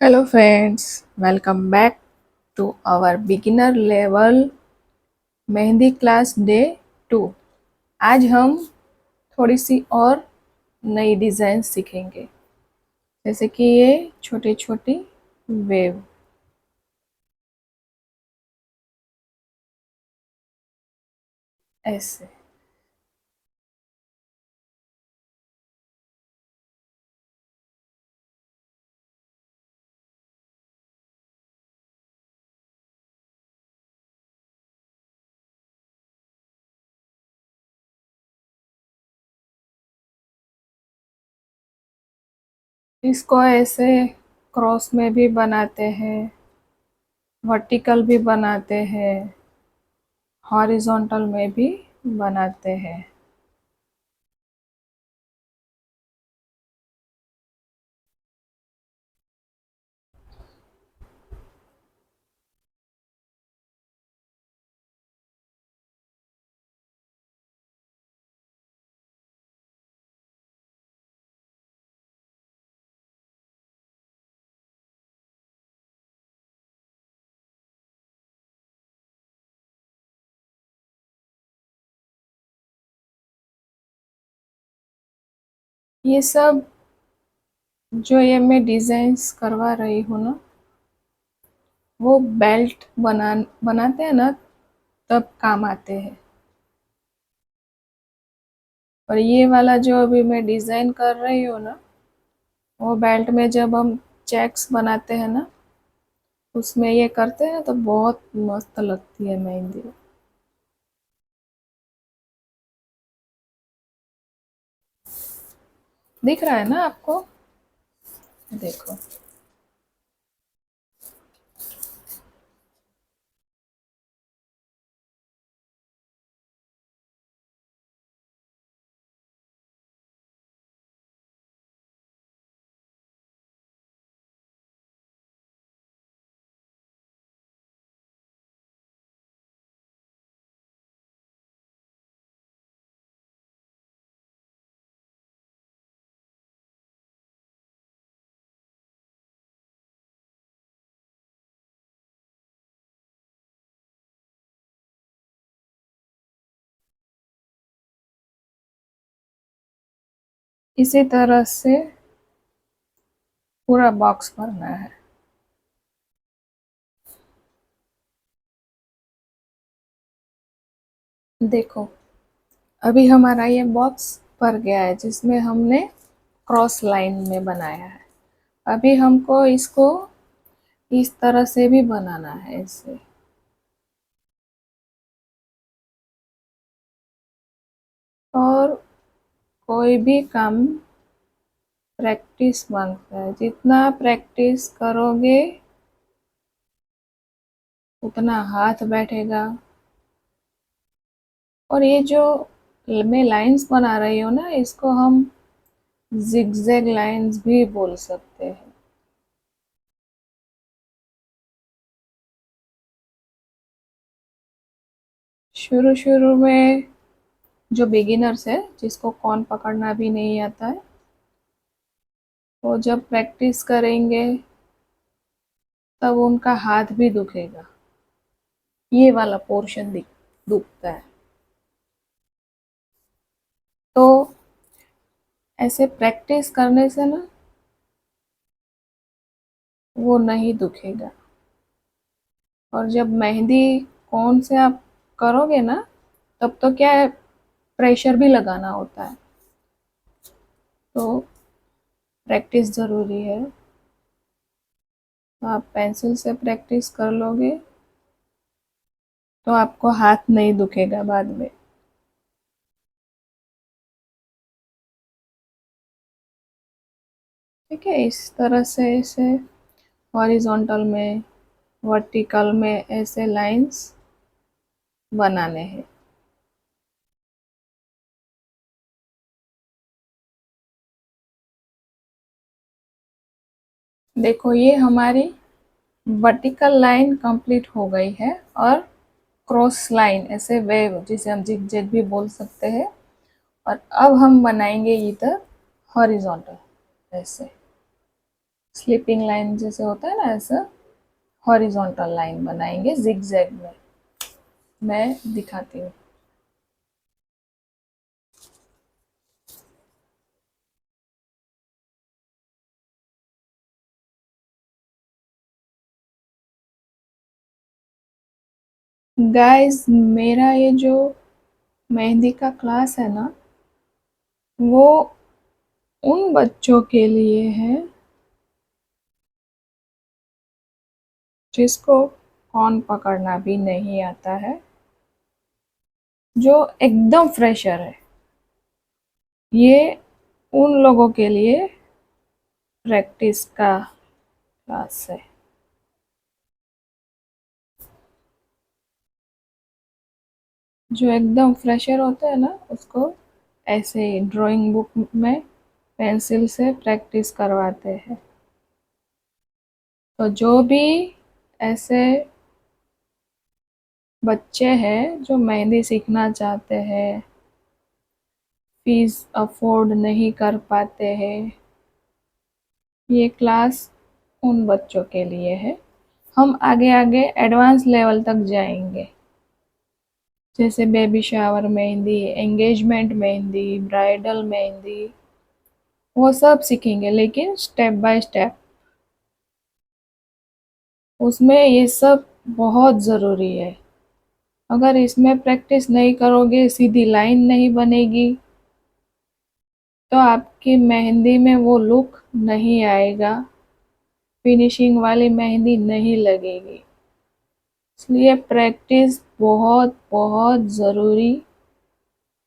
Hello friends, welcome back to our beginner level mehndi class day 2। आज हम थोड़ी सी और नई डिज़ाइन सीखेंगे, जैसे कि ये छोटी छोटी वेव। ऐसे इसको ऐसे क्रॉस में भी बनाते हैं, वर्टिकल भी बनाते हैं, हॉरिजॉन्टल में भी बनाते हैं। ये सब जो ये मैं डिज़ाइंस करवा रही हूँ ना, वो बेल्ट बनाते हैं ना, तब काम आते हैं। और ये वाला जो अभी मैं डिज़ाइन कर रही हूँ ना, वो बेल्ट में जब हम चेक्स बनाते हैं ना, उसमें ये करते हैं तो बहुत मस्त लगती है मेहंदी। दिख रहा है ना आपको? देखो, इसी तरह से पूरा बॉक्स भरना है। देखो, अभी हमारा ये बॉक्स भर गया है, जिसमें हमने क्रॉस लाइन में बनाया है। अभी हमको इसको इस तरह से भी बनाना है, ऐसे। और कोई भी काम प्रैक्टिस मांगता है। जितना प्रैक्टिस करोगे उतना हाथ बैठेगा। और ये जो मैं लाइंस बना रही हूँ ना, इसको हम जिगजैग लाइंस भी बोल सकते हैं। शुरू शुरू में जो बिगिनर्स है, जिसको कौन पकड़ना भी नहीं आता है, वो जब प्रैक्टिस करेंगे तब उनका हाथ भी दुखेगा। ये वाला पोर्शन दुखता है। तो ऐसे प्रैक्टिस करने से ना, वो नहीं दुखेगा। और जब मेहंदी कौन से आप करोगे ना, तब तो क्या है, प्रेशर भी लगाना होता है। तो प्रैक्टिस ज़रूरी है। तो आप पेंसिल से प्रैक्टिस कर लोगे तो आपको हाथ नहीं दुखेगा बाद में। ठीक है, इस तरह से ऐसे हॉरिजॉन्टल में, वर्टिकल में ऐसे लाइंस बनाने हैं। देखो, ये हमारी वर्टिकल लाइन कंप्लीट हो गई है। और क्रॉस लाइन, ऐसे वेव, जिसे हम जिग भी बोल सकते हैं। और अब हम बनाएंगे इधर हॉरिजॉन्टल, ऐसे। स्लीपिंग लाइन जैसे होता है ना, ऐसा हॉरिजॉन्टल लाइन बनाएंगे जिगजैग में। मैं दिखाती हूँ। गाइस, मेरा ये जो मेहंदी का क्लास है ना, वो उन बच्चों के लिए है जिसको कौन पकड़ना भी नहीं आता है, जो एकदम फ्रेशर है। ये उन लोगों के लिए प्रैक्टिस का क्लास है। जो एकदम फ्रेशर होता है ना, उसको ऐसे ड्राइंग बुक में पेंसिल से प्रैक्टिस करवाते हैं। तो जो भी ऐसे बच्चे हैं जो मेहंदी सीखना चाहते हैं, फीस अफोर्ड नहीं कर पाते हैं, ये क्लास उन बच्चों के लिए है। हम आगे आगे एडवांस लेवल तक जाएंगे, जैसे baby shower mehndi, engagement mehndi, bridal mehndi, वो सब सीखेंगे, लेकिन स्टेप बाय स्टेप। उसमें ये सब बहुत ज़रूरी है। अगर इसमें प्रैक्टिस नहीं करोगे, सीधी लाइन नहीं बनेगी, तो आपकी मेहंदी में वो लुक नहीं आएगा, फिनिशिंग वाली मेहंदी नहीं लगेगी। इसलिए प्रैक्टिस बहुत बहुत ज़रूरी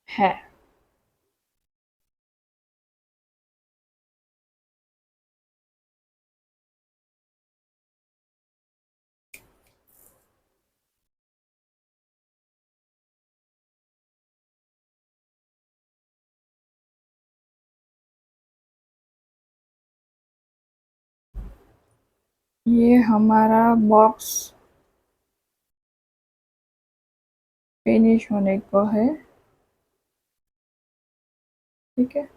है। ये हमारा बॉक्स फिनिश होने को है, ठीक है।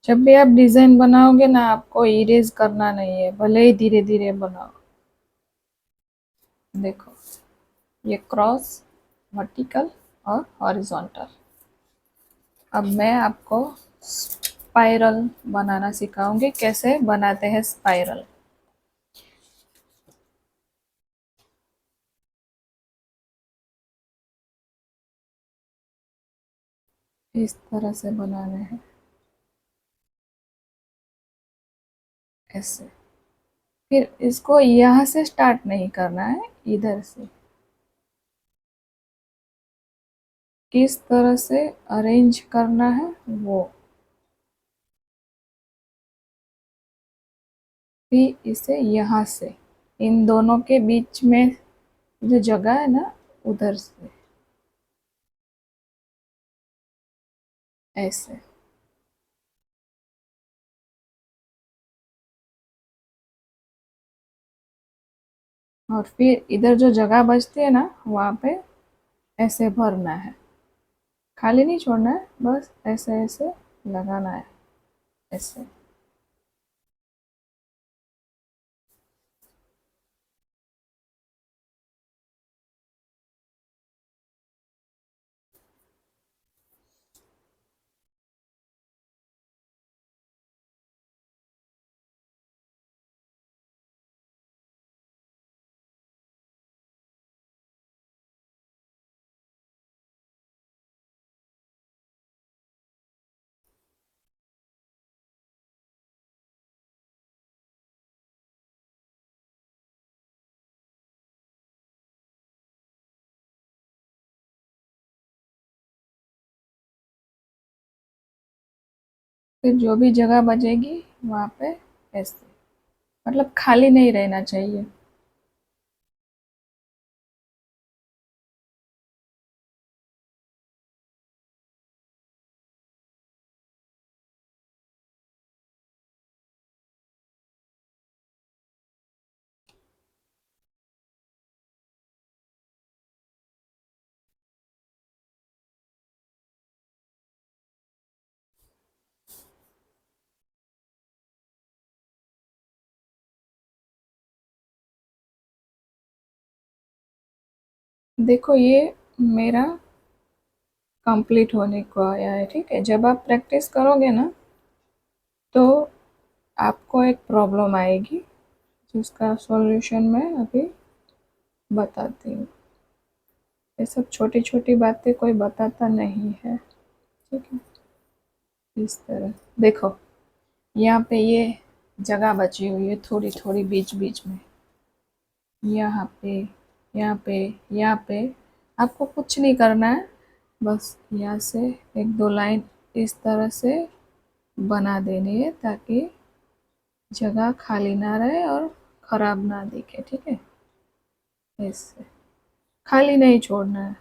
जब भी आप डिज़ाइन बनाओगे ना, आपको इरेज करना नहीं है, भले ही धीरे धीरे बनाओ। देखो, ये क्रॉस, वर्टिकल और हॉरिजॉन्टल। अब मैं आपको स्पाइरल बनाना सिखाऊंगी, कैसे बनाते हैं स्पाइरल। इस तरह से बनाने हैं, ऐसे। फिर इसको यहाँ से स्टार्ट नहीं करना है, इधर से। किस तरह से अरेंज करना है वो। फिर इसे यहाँ से, इन दोनों के बीच में जो जगह है ना, उधर से ऐसे। और फिर इधर जो जगह बचती है ना, वहाँ पे ऐसे भरना है, खाली नहीं छोड़ना है, बस ऐसे ऐसे लगाना है, ऐसे। फिर जो भी जगह बचेगी वहाँ पे ऐसे, मतलब खाली नहीं रहना चाहिए। देखो ये मेरा कंप्लीट होने को आया है, ठीक है। जब आप प्रैक्टिस करोगे ना तो आपको एक प्रॉब्लम आएगी जिसका सॉल्यूशन मैं अभी बताती हूँ। ये सब छोटी छोटी बातें कोई बताता नहीं है, ठीक है। इस तरह देखो, यहाँ पे ये जगह बची हुई है थोड़ी थोड़ी बीच बीच में, यहाँ पे, यहाँ पे, यहाँ पे। आपको कुछ नहीं करना है, बस यहाँ से एक दो लाइन इस तरह से बना देनी है ताकि जगह खाली ना रहे और ख़राब ना दिखे, ठीक है। ऐसे खाली नहीं छोड़ना है,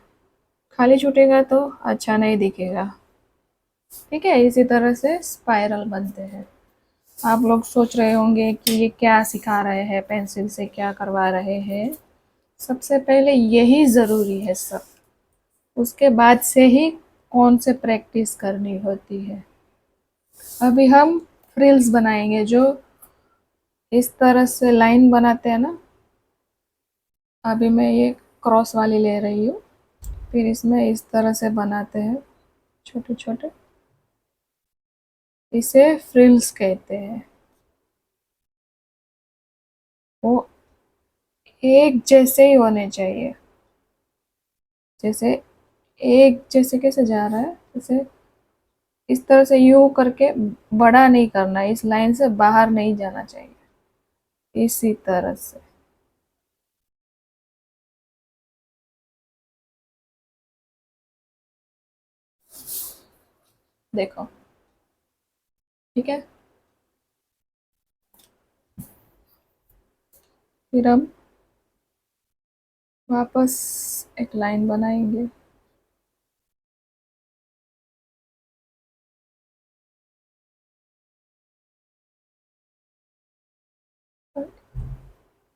खाली छूटेगा तो अच्छा नहीं दिखेगा, ठीक है। इसी तरह से स्पाइरल बनते हैं। आप लोग सोच रहे होंगे कि ये क्या सिखा रहे हैं, पेंसिल से क्या करवा रहे हैं। सबसे पहले यही ज़रूरी है सब, उसके बाद से ही कौन से प्रैक्टिस करनी होती है। अभी हम फ्रिल्स बनाएंगे, जो इस तरह से लाइन बनाते हैं ना। अभी मैं ये क्रॉस वाली ले रही हूँ, फिर इसमें इस तरह से बनाते हैं छोटे छोटे, इसे फ्रिल्स कहते हैं। वो एक जैसे ही होने चाहिए, जैसे एक जैसे कैसे जा रहा है, जैसे इस तरह से यू करके बड़ा नहीं करना, इस लाइन से बाहर नहीं जाना चाहिए, इसी तरह से। देखो, ठीक है। फिर हम वापस एक लाइन बनाएंगे,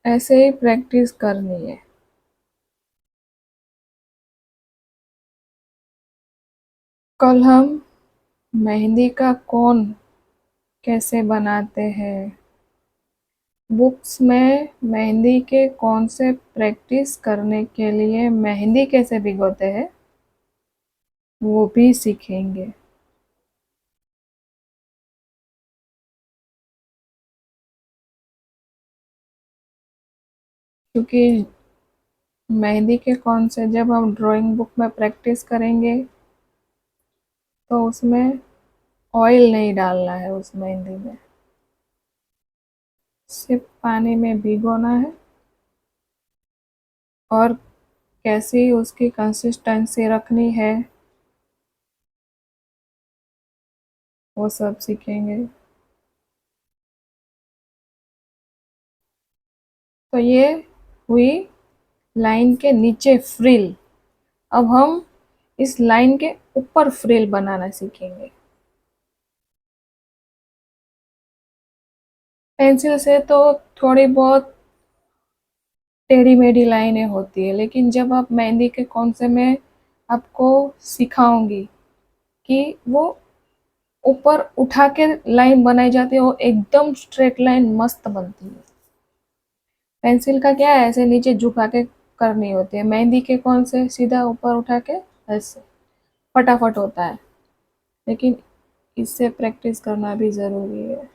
ऐसे ही प्रैक्टिस करनी है। कल हम मेहंदी का कोन कैसे बनाते हैं, बुक्स में मेहंदी के कौन से प्रैक्टिस करने के लिए मेहंदी कैसे भिगोते हैं वो भी सीखेंगे। क्योंकि मेहंदी के कौन से जब हम ड्राइंग बुक में प्रैक्टिस करेंगे तो उसमें ऑयल नहीं डालना है, उस मेहंदी में सिर्फ पानी में भिगोना है, और कैसी उसकी कंसिस्टेंसी रखनी है वो सब सीखेंगे। तो ये हुई लाइन के नीचे फ्रिल। अब हम इस लाइन के ऊपर फ्रिल बनाना सीखेंगे। पेंसिल से तो थोड़ी बहुत टेढ़ी मेढ़ी लाइनें होती है, लेकिन जब आप मेहंदी के कौन से में आपको सिखाऊंगी कि वो ऊपर उठा के लाइन बनाई जाती है, वो एकदम स्ट्रेट लाइन मस्त बनती है। पेंसिल का क्या है, ऐसे नीचे झुका के करनी होती है, मेहंदी के कौन से सीधा ऊपर उठा के ऐसे फटाफट होता है। लेकिन इससे प्रैक्टिस करना भी ज़रूरी है।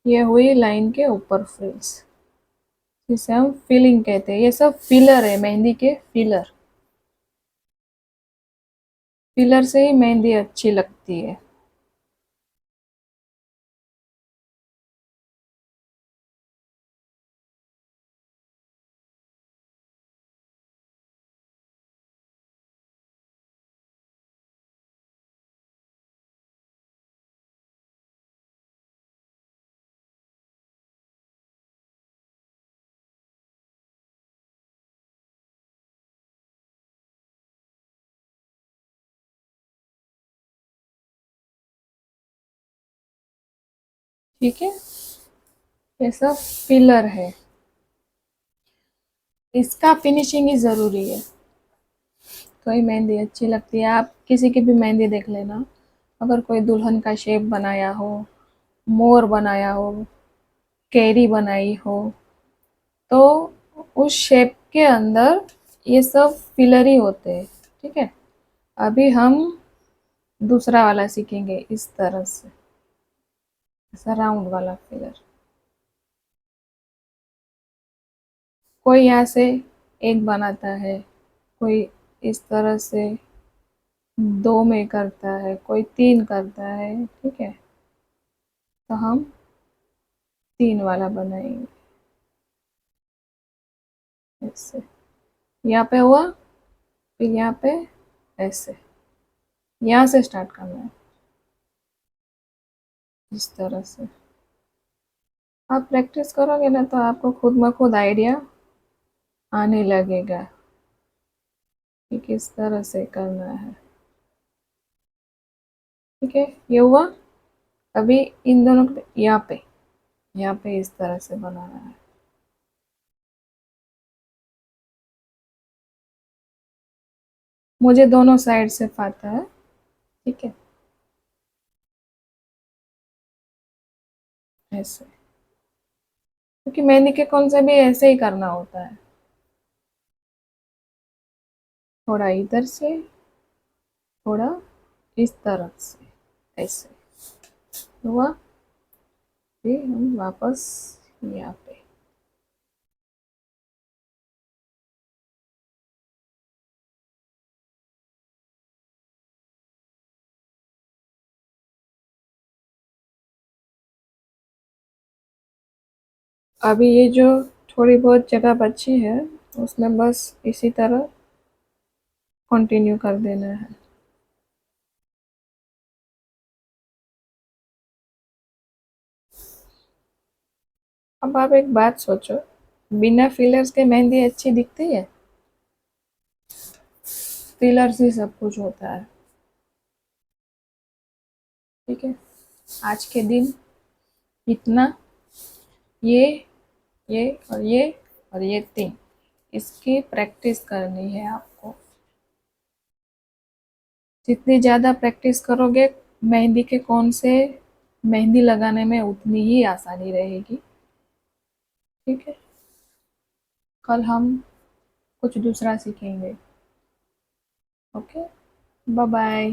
ये हुई लाइन के ऊपर फ्रिल्स, जिसे हम फिलिंग कहते हैं। ये सब फिलर है, मेहंदी के फिलर। फिलर से ही मेहंदी अच्छी लगती है। ठीक है, ये सब फिलर है, इसका फिनिशिंग ही ज़रूरी है तो ही मेहंदी अच्छी लगती है। आप किसी की भी मेहंदी देख लेना, अगर कोई दुल्हन का शेप बनाया हो, मोर बनाया हो, कैरी बनाई हो, तो उस शेप के अंदर ये सब फिलर ही होते हैं, ठीक है। अभी हम दूसरा वाला सीखेंगे, इस तरह से, ऐसा राउंड वाला फिलर। कोई यहाँ से एक बनाता है, कोई इस तरह से दो में करता है, कोई तीन करता है, ठीक है। तो हम तीन वाला बनाएंगे ऐसे। यहाँ पे हुआ, फिर यहाँ पे ऐसे, यहाँ से स्टार्ट करना है, इस तरह से। आप प्रैक्टिस करोगे ना तो आपको खुद में खुद आइडिया आने लगेगा कि किस तरह से करना है, ठीक है। ये हुआ। अभी इन दोनों को यहाँ पे इस तरह से बनाना है। मुझे दोनों साइड से आता है, ठीक है, ऐसे। क्योंकि मेहंदी के कौन से भी ऐसे ही करना होता है, थोड़ा इधर से, थोड़ा इस तरफ से, ऐसे हुआ। फिर हम वापस यहाँ पे। अभी ये जो थोड़ी बहुत जगह बची है, उसमें बस इसी तरह कंटिन्यू कर देना है। अब आप एक बात सोचो, बिना फिलर्स के मेहंदी अच्छी दिखती है? फिलर्स ही सब कुछ होता है, ठीक है। आज के दिन इतना, ये ये और ये और ये तीन, इसकी प्रैक्टिस करनी है आपको। जितनी ज़्यादा प्रैक्टिस करोगे, मेहंदी के कौन से मेहंदी लगाने में उतनी ही आसानी रहेगी, ठीक है। कल हम कुछ दूसरा सीखेंगे। Okay, bye bye.